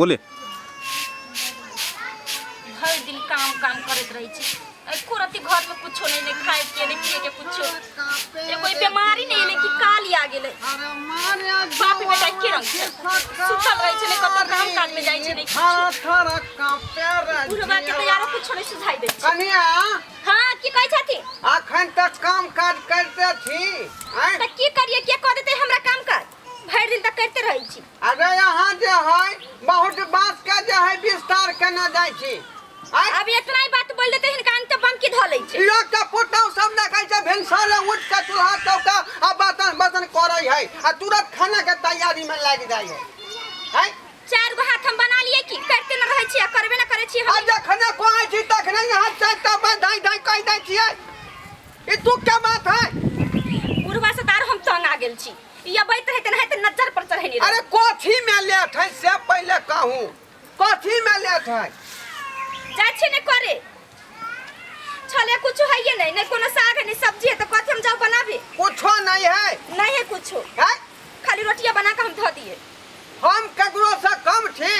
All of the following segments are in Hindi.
बोले हर दिन काम काम करत रही छी एको राती घर में कुछ नहीं खाए के नहीं पिए के कुछ ये कोई बीमारी नहीं ले कि काल आ गेले बाप बेटा के रंग से सुतल रही छले कतो काम काज में जाई छले बुढ़वा के तैयार कुछ नहीं सुझाई दे कन्या हां की कहै छथि अखन तक काम काज करते छी त की करिए के कह देते हमरा काम काज भर दिन तक करते रही छी अरे यहाँ जे है बहुत बात का जे है विस्तार करना जाय छी अब इतना ही बात बोल देते हैं कान तो बम की धलै छै लोग के पुतौ सब देखै छै भिनसरे उठ के चूल्हा चौका आ बर्तन करै है आ तुरंत खाना के तैयारी में लाग जाय है चार गो हाथ हम बना लिए की करते न रहै छी करबे न करै छी आ जखने कहै छी तखने यहाँ चारटा बधाई धाई कह दै छियै ई तू क्या बात है बुढ़वा से तार हम तंग आ गेल छी या बैठ रहते न है त नजर पर चढ़ेनी अरे कथी में लेट है से पहले कहूं कथी में लेट है जाय छी ने करे छले कुछ है ये नहीं कोनो साग नहीं सब्जी है तो कथी हम जाओ बनाबे कुछो नहीं है कुछ है खाली रोटियां बना के हम ध दिए हम ककरो से कम छी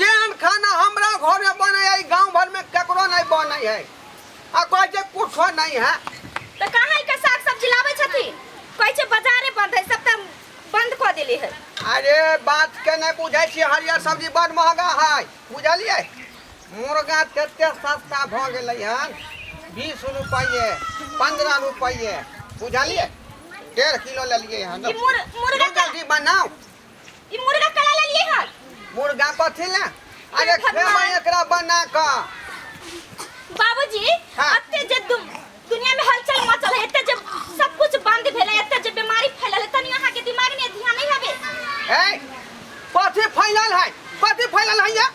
जेहन खाना हमरा घर में बने है गांव भर में ककरो नहीं बने है आ कहै छै कुछो नहीं है तो कहां के साग सब्जी लाबै छथि कहै छै बाजारे बंद है सब त बंद क देले है अरे बात के नहीं बुझै छी हरियर सब्जी बड़ महंगा है बुझलिए मुर्गा तते सस्ता भ गेलै हन 20 रुपये 15 रुपये बुझलिए 1.5 किलो ले लिए हन ई मुर्गा जल्दी बनाओ ई मुर्गा कला ले लिए हन मुर्गा कथी ले अरे खेबै एकरा बना क बाबूजी अत्ते जे दुनिया में हलचल मचल है एते जे सब कुछ बंद भेले एते जे बीमारी फैलल है तनी अहाँ के दिमाग में ध्यान नहीं हबे ए कथी फैलल है ये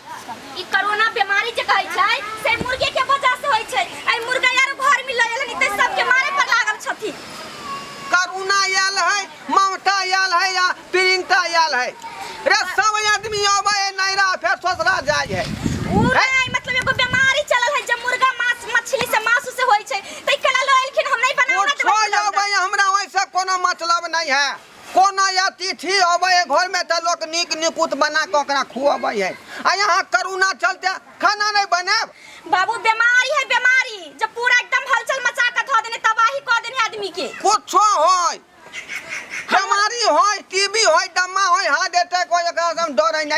ई कोरोना बीमारी जे कहै छै से मुर्गे के वजह से होय छै आई मुर्गा यार घर में लयल नहीं त सब के मारे पर लागल छथि करुणा आयल है ममता आयल है या प्रियंका आयल है रे सब आदमी आवे है नैरा फिर ससुरा जाय है मतलब एगो बीमारी चलल है जब मुर्गा मांस मछली से मांस से होय छै तै कला लयलखिन हम नहीं बनावना छोड़ आवे हमरा वैसे कोनो मतलब नहीं है कोनो या तिथि आवे है घर में त लोग नीक निकुत बना के ओकरा खुआवे है आ यहाँ करुणा चलते खाना नहीं बनाब बाबू बीमारी है बीमारी जब पूरा एकदम हलचल मचा के ध देने तबाही क देने आदमी के कुछो होय बीमारी होय टीबी होय दमा होय हार्ट अटैक होय एकरा हम डरै नहीं